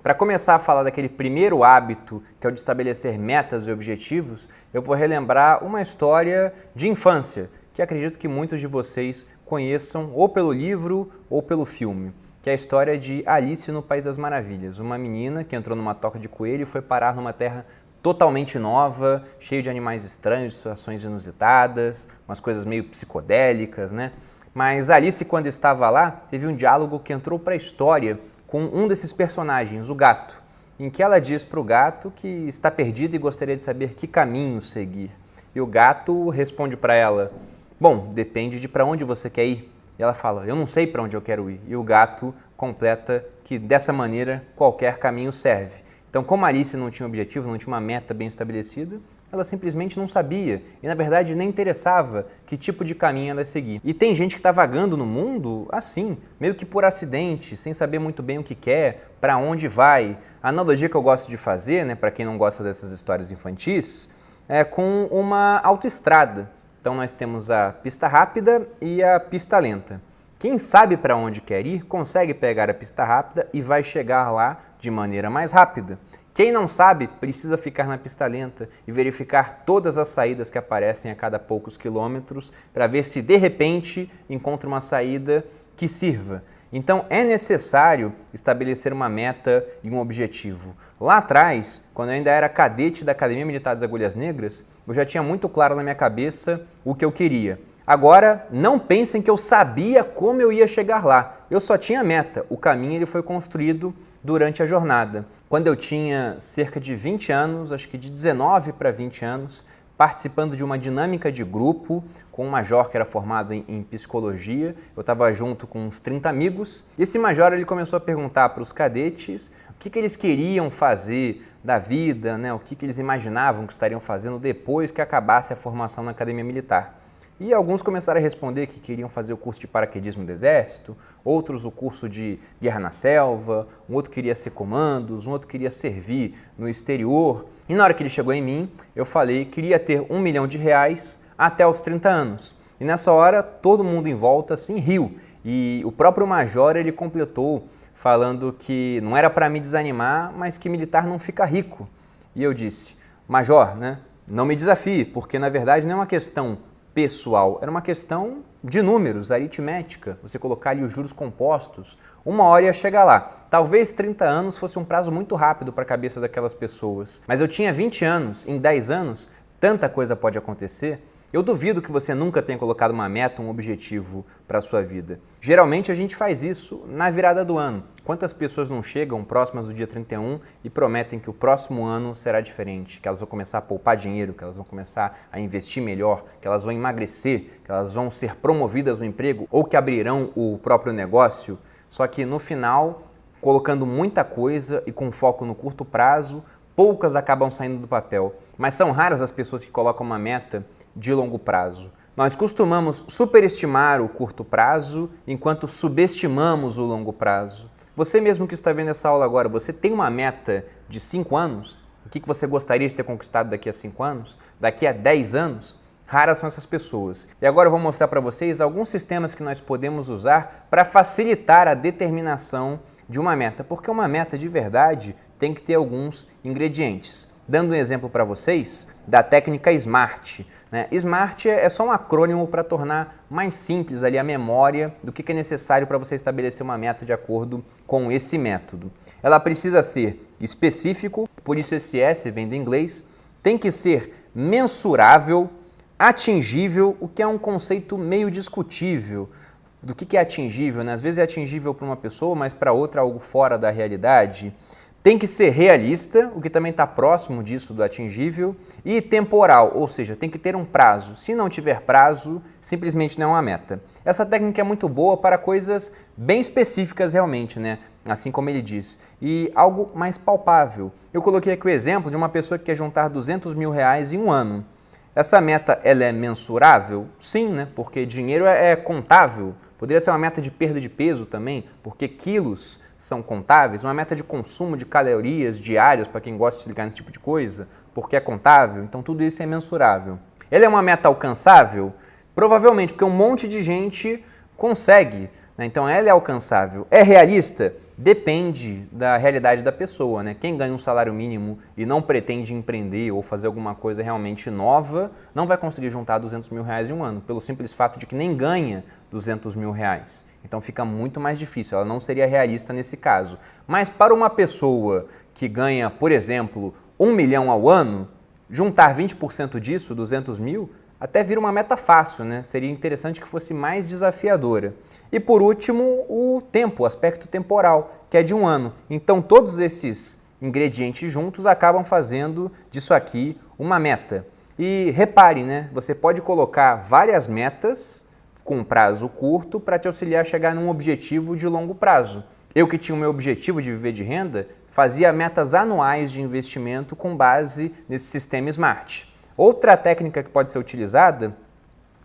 Para começar a falar daquele primeiro hábito, que é o de estabelecer metas e objetivos, eu vou relembrar uma história de infância, que acredito que muitos de vocês conheçam ou pelo livro ou pelo filme, que é a história de Alice no País das Maravilhas, uma menina que entrou numa toca de coelho e foi parar numa terra totalmente nova, cheio de animais estranhos, situações inusitadas, umas coisas meio psicodélicas, né? Mas Alice, quando estava lá, teve um diálogo que entrou para a história com um desses personagens, o gato, em que ela diz para o gato que está perdido e gostaria de saber que caminho seguir. E o gato responde para ela, bom, depende de para onde você quer ir. E ela fala, eu não sei para onde eu quero ir. E o gato completa que dessa maneira qualquer caminho serve. Então, como Alice não tinha objetivo, não tinha uma meta bem estabelecida, ela simplesmente não sabia e, na verdade, nem interessava que tipo de caminho ela ia seguir. E tem gente que está vagando no mundo assim, meio que por acidente, sem saber muito bem o que quer, para onde vai. A analogia que eu gosto de fazer, né, para quem não gosta dessas histórias infantis, é com uma autoestrada. Então, nós temos a pista rápida e a pista lenta. Quem sabe para onde quer ir, consegue pegar a pista rápida e vai chegar lá de maneira mais rápida. Quem não sabe, precisa ficar na pista lenta e verificar todas as saídas que aparecem a cada poucos quilômetros para ver se de repente encontra uma saída que sirva. Então é necessário estabelecer uma meta e um objetivo. Lá atrás, quando eu ainda era cadete da Academia Militar das Agulhas Negras, eu já tinha muito claro na minha cabeça o que eu queria. Agora, não pensem que eu sabia como eu ia chegar lá. Eu só tinha meta. O caminho ele foi construído durante a jornada. Quando eu tinha cerca de 20 anos, acho que de 19 para 20 anos, participando de uma dinâmica de grupo com um major que era formado em psicologia. Eu estava junto com uns 30 amigos. Esse major ele começou a perguntar para os cadetes o que eles queriam fazer da vida, né? O que eles imaginavam que estariam fazendo depois que acabasse a formação na Academia Militar. E alguns começaram a responder que queriam fazer o curso de paraquedismo do Exército, outros o curso de Guerra na Selva, um outro queria ser comandos, um outro queria servir no exterior. E na hora que ele chegou em mim, eu falei que queria ter R$1 milhão até os 30 anos. E nessa hora, todo mundo em volta assim riu. E o próprio major ele completou falando que não era para me desanimar, mas que militar não fica rico. E eu disse, major, né, não me desafie, porque na verdade não é uma questão pessoal, era uma questão de números, aritmética, você colocar ali os juros compostos, uma hora ia chegar lá. Talvez 30 anos fosse um prazo muito rápido para a cabeça daquelas pessoas, mas eu tinha 20 anos, em 10 anos, tanta coisa pode acontecer. Eu duvido que você nunca tenha colocado uma meta, um objetivo para a sua vida. Geralmente a gente faz isso na virada do ano. Quantas pessoas não chegam próximas do dia 31 e prometem que o próximo ano será diferente, que elas vão começar a poupar dinheiro, que elas vão começar a investir melhor, que elas vão emagrecer, que elas vão ser promovidas no emprego ou que abrirão o próprio negócio. Só que no final, colocando muita coisa e com foco no curto prazo, poucas acabam saindo do papel. Mas são raras as pessoas que colocam uma meta de longo prazo. Nós costumamos superestimar o curto prazo enquanto subestimamos o longo prazo. Você mesmo que está vendo essa aula agora, você tem uma meta de 5 anos? O que você gostaria de ter conquistado daqui a 5 anos? Daqui a 10 anos? Raras são essas pessoas. E agora eu vou mostrar para vocês alguns sistemas que nós podemos usar para facilitar a determinação de uma meta, porque uma meta de verdade tem que ter alguns ingredientes. Dando um exemplo para vocês da técnica SMART. SMART é só um acrônimo para tornar mais simples ali a memória do que é necessário para você estabelecer uma meta de acordo com esse método. Ela precisa ser específico, por isso esse S vem do inglês, tem que ser mensurável, atingível, o que é um conceito meio discutível. Do que é atingível, né? Às vezes é atingível para uma pessoa, mas para outra é algo fora da realidade. Tem que ser realista, o que também está próximo disso do atingível, e temporal, ou seja, tem que ter um prazo. Se não tiver prazo, simplesmente não é uma meta. Essa técnica é muito boa para coisas bem específicas realmente, né? Assim como ele diz, e algo mais palpável. Eu coloquei aqui o exemplo de uma pessoa que quer juntar R$200 mil em um ano. Essa meta ela é mensurável? Sim, né? Porque dinheiro é contável. Poderia ser uma meta de perda de peso também, porque quilos são contáveis. Uma meta de consumo de calorias diárias, para quem gosta de se ligar nesse tipo de coisa, porque é contável. Então tudo isso é mensurável. Ela é uma meta alcançável? Provavelmente, porque um monte de gente consegue. Então ela é alcançável. É realista? depende da realidade da pessoa, né? Quem ganha um salário mínimo e não pretende empreender ou fazer alguma coisa realmente nova, não vai conseguir juntar 200 mil reais em um ano, pelo simples fato de que nem ganha 200 mil reais. Então fica muito mais difícil, ela não seria realista nesse caso. Mas para uma pessoa que ganha, por exemplo, 1 milhão ao ano, juntar 20% disso, 200 mil, até vira uma meta fácil, né? Seria interessante que fosse mais desafiadora. E por último, o tempo, o aspecto temporal, que é de um ano. Então todos esses ingredientes juntos acabam fazendo disso aqui uma meta. E repare, né? Você pode colocar várias metas com prazo curto para te auxiliar a chegar num objetivo de longo prazo. Eu que tinha o meu objetivo de viver de renda, fazia metas anuais de investimento com base nesse sistema SMART. Outra técnica que pode ser utilizada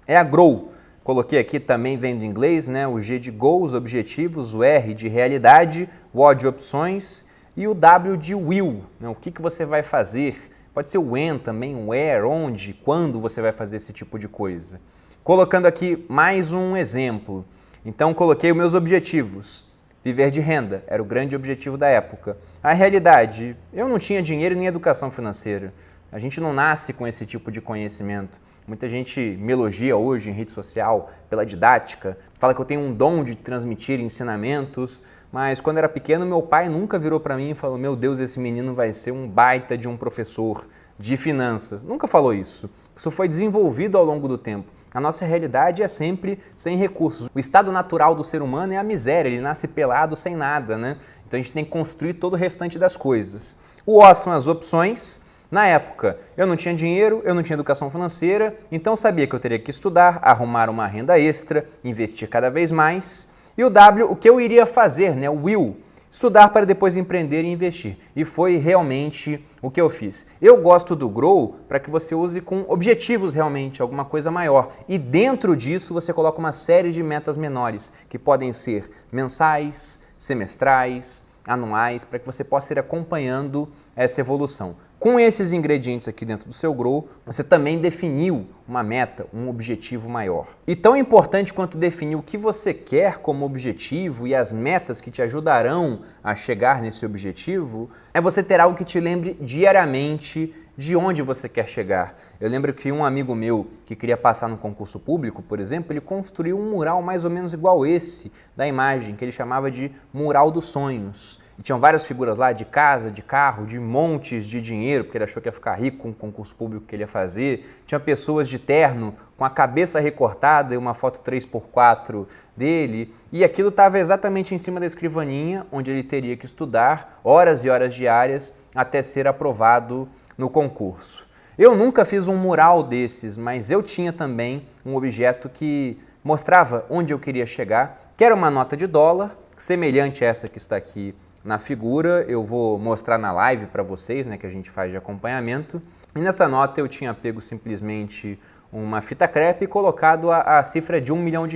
é a GROW. Coloquei aqui também, vem do inglês, né? O G de goals, objetivos, o R de realidade, o O de opções e o W de will, né? O que você vai fazer. Pode ser o when também, o where, onde, quando você vai fazer esse tipo de coisa. Colocando aqui mais um exemplo. Então, coloquei os meus objetivos. Viver de renda era o grande objetivo da época. A realidade, eu não tinha dinheiro nem educação financeira. A gente não nasce com esse tipo de conhecimento. Muita gente me elogia hoje em rede social pela didática, fala que eu tenho um dom de transmitir ensinamentos, mas quando era pequeno meu pai nunca virou para mim e falou: meu Deus, esse menino vai ser um baita de um professor de finanças. Nunca falou isso. Isso foi desenvolvido ao longo do tempo. A nossa realidade é sempre sem recursos. O estado natural do ser humano é a miséria, ele nasce pelado sem nada, né? Então a gente tem que construir todo o restante das coisas. O O são as opções. Na época, eu não tinha dinheiro, eu não tinha educação financeira, então sabia que eu teria que estudar, arrumar uma renda extra, investir cada vez mais. E o W, o que eu iria fazer, né? O will, estudar para depois empreender e investir. E foi realmente o que eu fiz. Eu gosto do GROW para que você use com objetivos realmente, alguma coisa maior. E dentro disso você coloca uma série de metas menores, que podem ser mensais, semestrais, anuais, para que você possa ir acompanhando essa evolução. Com esses ingredientes aqui dentro do seu GROW, você também definiu uma meta, um objetivo maior. E tão importante quanto definir o que você quer como objetivo e as metas que te ajudarão a chegar nesse objetivo, é você ter algo que te lembre diariamente de onde você quer chegar. Eu lembro que um amigo meu que queria passar no concurso público, por exemplo, ele construiu um mural mais ou menos igual esse da imagem, que ele chamava de Mural dos Sonhos. E tinham várias figuras lá de casa, de carro, de montes de dinheiro, porque ele achou que ia ficar rico com o concurso público que ele ia fazer. Tinha pessoas de terno com a cabeça recortada e uma foto 3x4 dele. E aquilo estava exatamente em cima da escrivaninha, onde ele teria que estudar horas e horas diárias até ser aprovado no concurso. Eu nunca fiz um mural desses, mas eu tinha também um objeto que mostrava onde eu queria chegar, que era uma nota de dólar, semelhante a essa que está aqui na figura. Eu vou mostrar na live para vocês, né, que a gente faz de acompanhamento. E nessa nota eu tinha pego simplesmente uma fita crepe e colocado a cifra de R$1 milhão.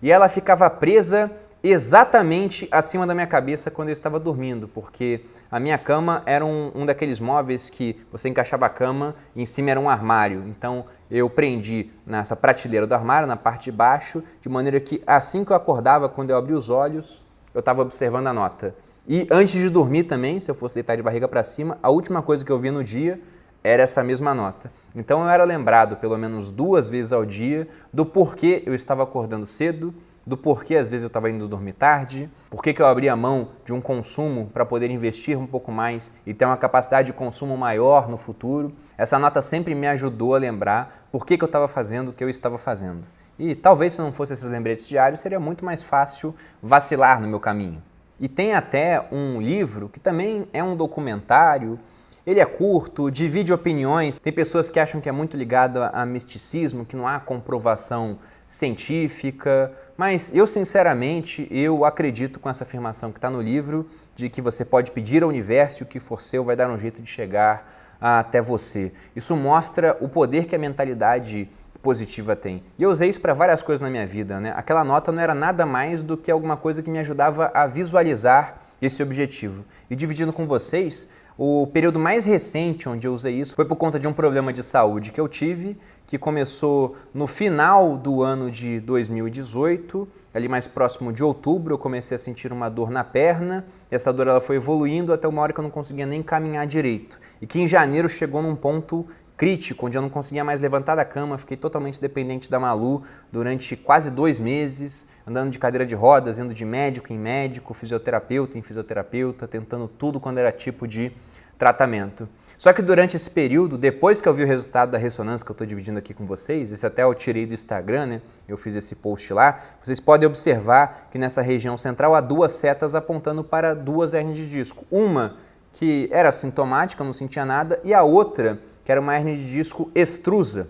E ela ficava presa exatamente acima da minha cabeça quando eu estava dormindo, porque a minha cama era um daqueles móveis que você encaixava a cama e em cima era um armário. Então eu prendi nessa prateleira do armário, na parte de baixo, de maneira que assim que eu acordava, quando eu abria os olhos, eu estava observando a nota. E antes de dormir também, se eu fosse deitar de barriga para cima, a última coisa que eu via no dia era essa mesma nota. Então eu era lembrado pelo menos 2 vezes ao dia do porquê eu estava acordando cedo, do porquê às vezes eu estava indo dormir tarde, porquê que eu abria mão de um consumo para poder investir um pouco mais e ter uma capacidade de consumo maior no futuro. Essa nota sempre me ajudou a lembrar porquê que eu estava fazendo o que eu estava fazendo. E talvez se não fosse esses lembretes diários, seria muito mais fácil vacilar no meu caminho. E tem até um livro que também é um documentário. Ele é curto, divide opiniões. Tem pessoas que acham que é muito ligado a misticismo, que não há comprovação científica, mas eu sinceramente, eu acredito com essa afirmação que está no livro, de que você pode pedir ao universo e o que for seu vai dar um jeito de chegar até você. Isso mostra o poder que a mentalidade positiva tem. E eu usei isso para várias coisas na minha vida, né? Aquela nota não era nada mais do que alguma coisa que me ajudava a visualizar esse objetivo. E dividindo com vocês, O período mais recente onde eu usei isso foi por conta de um problema de saúde que eu tive, que começou no final do ano de 2018, ali mais próximo de outubro, eu comecei a sentir uma dor na perna, e essa dor ela foi evoluindo até uma hora que eu não conseguia nem caminhar direito, e que em janeiro chegou num ponto crítico, onde eu não conseguia mais levantar da cama, fiquei totalmente dependente da Malu durante quase 2 meses, andando de cadeira de rodas, indo de médico em médico, fisioterapeuta em fisioterapeuta, tentando tudo quando era tipo de tratamento. Só que durante esse período, depois que eu vi o resultado da ressonância que eu estou dividindo aqui com vocês, esse até eu tirei do Instagram, né? Eu fiz esse post lá, vocês podem observar que nessa região central há 2 setas apontando para 2 hérnias de disco. Uma que era sintomática, eu não sentia nada, e a outra que era uma hérnia de disco extrusa,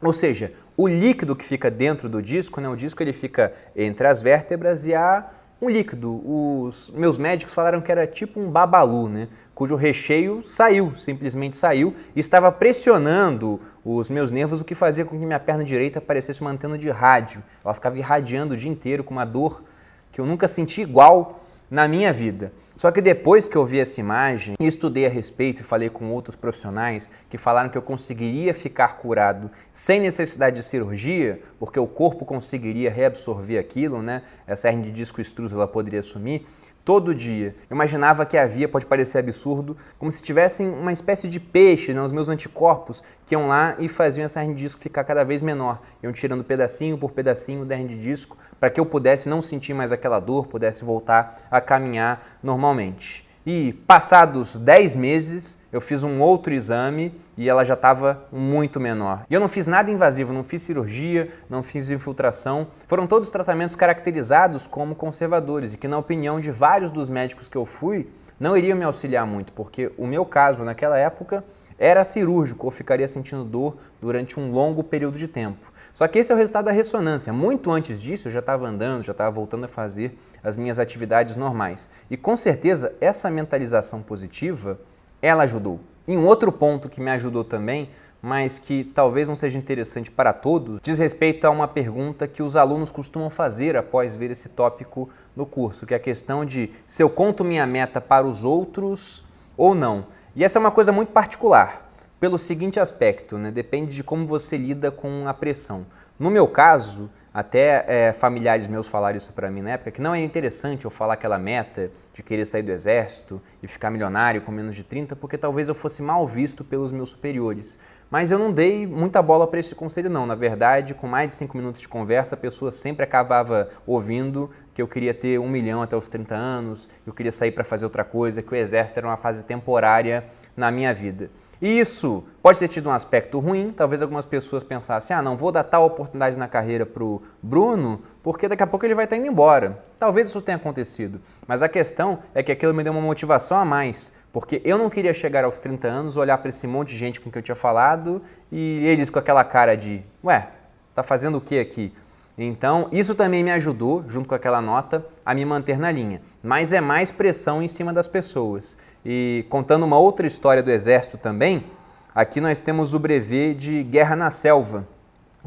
ou seja, o líquido que fica dentro do disco, né, o disco ele fica entre as vértebras e há um líquido. Os meus médicos falaram que era tipo um babalu, né, cujo recheio saiu, simplesmente saiu, e estava pressionando os meus nervos, o que fazia com que minha perna direita parecesse uma antena de rádio. Ela ficava irradiando o dia inteiro com uma dor que eu nunca senti igual na minha vida. Só que depois que eu vi essa imagem e estudei a respeito e falei com outros profissionais que falaram que eu conseguiria ficar curado sem necessidade de cirurgia, porque o corpo conseguiria reabsorver aquilo, né? Essa hérnia de disco extrusa ela poderia sumir. Todo dia. Eu imaginava que havia, pode parecer absurdo, como se tivessem uma espécie de peixe, né, os meus anticorpos, que iam lá e faziam essa hérnia de disco ficar cada vez menor. Iam tirando pedacinho por pedacinho da hérnia de disco para que eu pudesse não sentir mais aquela dor, pudesse voltar a caminhar normalmente. E passados 10 meses, eu fiz um outro exame e ela já estava muito menor. E eu não fiz nada invasivo, não fiz cirurgia, não fiz infiltração. Foram todos tratamentos caracterizados como conservadores e que, na opinião de vários dos médicos que eu fui, não iriam me auxiliar muito, porque o meu caso naquela época era cirúrgico, ou ficaria sentindo dor durante um longo período de tempo. Só que esse é o resultado da ressonância. Muito antes disso, eu já estava andando, já estava voltando a fazer as minhas atividades normais. E com certeza, essa mentalização positiva, ela ajudou. E um outro ponto que me ajudou também, mas que talvez não seja interessante para todos, diz respeito a uma pergunta que os alunos costumam fazer após ver esse tópico no curso, que é a questão de se eu conto minha meta para os outros ou não. E essa é uma coisa muito particular. Pelo seguinte aspecto, né? Depende de como você lida com a pressão. No meu caso, até familiares meus falaram isso para mim na época, que não é interessante eu falar aquela meta de querer sair do exército e ficar milionário com menos de 30, porque talvez eu fosse mal visto pelos meus superiores. Mas eu não dei muita bola para esse conselho não. Na verdade, com mais de 5 minutos de conversa, a pessoa sempre acabava ouvindo que eu queria ter 1 milhão até os 30 anos, eu queria sair para fazer outra coisa, que o exército era uma fase temporária na minha vida. E isso pode ter tido um aspecto ruim, talvez algumas pessoas pensassem, não, vou dar tal oportunidade na carreira para o Bruno, porque daqui a pouco ele vai estar indo embora. Talvez isso tenha acontecido, mas a questão é que aquilo me deu uma motivação a mais, porque eu não queria chegar aos 30 anos, olhar para esse monte de gente com quem eu tinha falado e eles com aquela cara de, ué, tá fazendo o que aqui? Então, isso também me ajudou, junto com aquela nota, a me manter na linha. Mas é mais pressão em cima das pessoas. E contando uma outra história do Exército também, aqui nós temos o brevet de Guerra na Selva,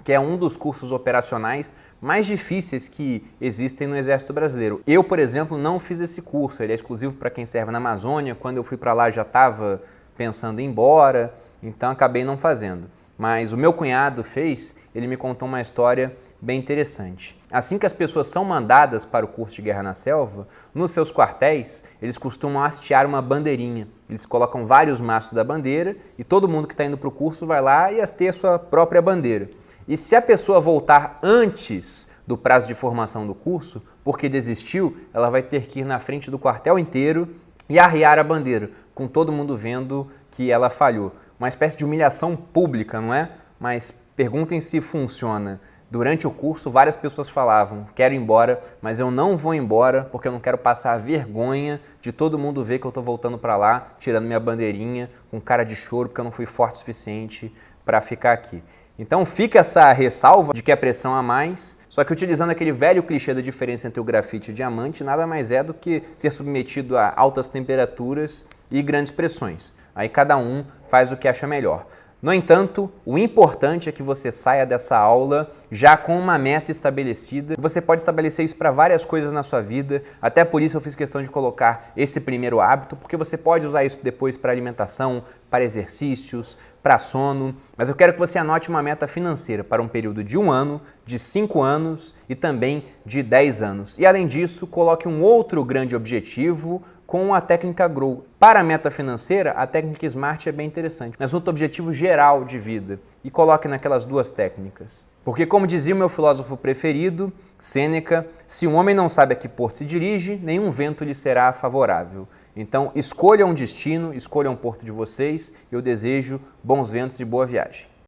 que é um dos cursos operacionais mais difíceis que existem no Exército Brasileiro. Eu, por exemplo, não fiz esse curso, ele é exclusivo para quem serve na Amazônia. Quando eu fui para lá já estava pensando em ir embora, então acabei não fazendo. Mas o meu cunhado fez, ele me contou uma história bem interessante. Assim que as pessoas são mandadas para o curso de Guerra na Selva, nos seus quartéis, eles costumam hastear uma bandeirinha. Eles colocam vários mastros da bandeira e todo mundo que está indo para o curso vai lá e hasteia a sua própria bandeira. E se a pessoa voltar antes do prazo de formação do curso, porque desistiu, ela vai ter que ir na frente do quartel inteiro e arriar a bandeira, com todo mundo vendo que ela falhou. Uma espécie de humilhação pública, não é? Mas perguntem se funciona. Durante o curso, várias pessoas falavam, quero ir embora, mas eu não vou embora porque eu não quero passar a vergonha de todo mundo ver que eu estou voltando para lá, tirando minha bandeirinha, com cara de choro, porque eu não fui forte o suficiente para ficar aqui. Então fica essa ressalva de que a pressão a mais, só que utilizando aquele velho clichê da diferença entre o grafite e o diamante, nada mais é do que ser submetido a altas temperaturas e grandes pressões. Aí cada um faz o que acha melhor. No entanto, o importante é que você saia dessa aula já com uma meta estabelecida. Você pode estabelecer isso para várias coisas na sua vida, até por isso eu fiz questão de colocar esse primeiro hábito, porque você pode usar isso depois para alimentação, para exercícios, para sono. Mas eu quero que você anote uma meta financeira para um período de 1 ano, de 5 anos e também de 10 anos. E além disso, coloque um outro grande objetivo com a técnica Grow. Para a meta financeira, a técnica SMART é bem interessante, mas no objetivo geral de vida e coloque naquelas duas técnicas. Porque como dizia o meu filósofo preferido, Sêneca, se um homem não sabe a que porto se dirige, nenhum vento lhe será favorável. Então escolha um destino, escolha um porto de vocês, eu desejo bons ventos e boa viagem.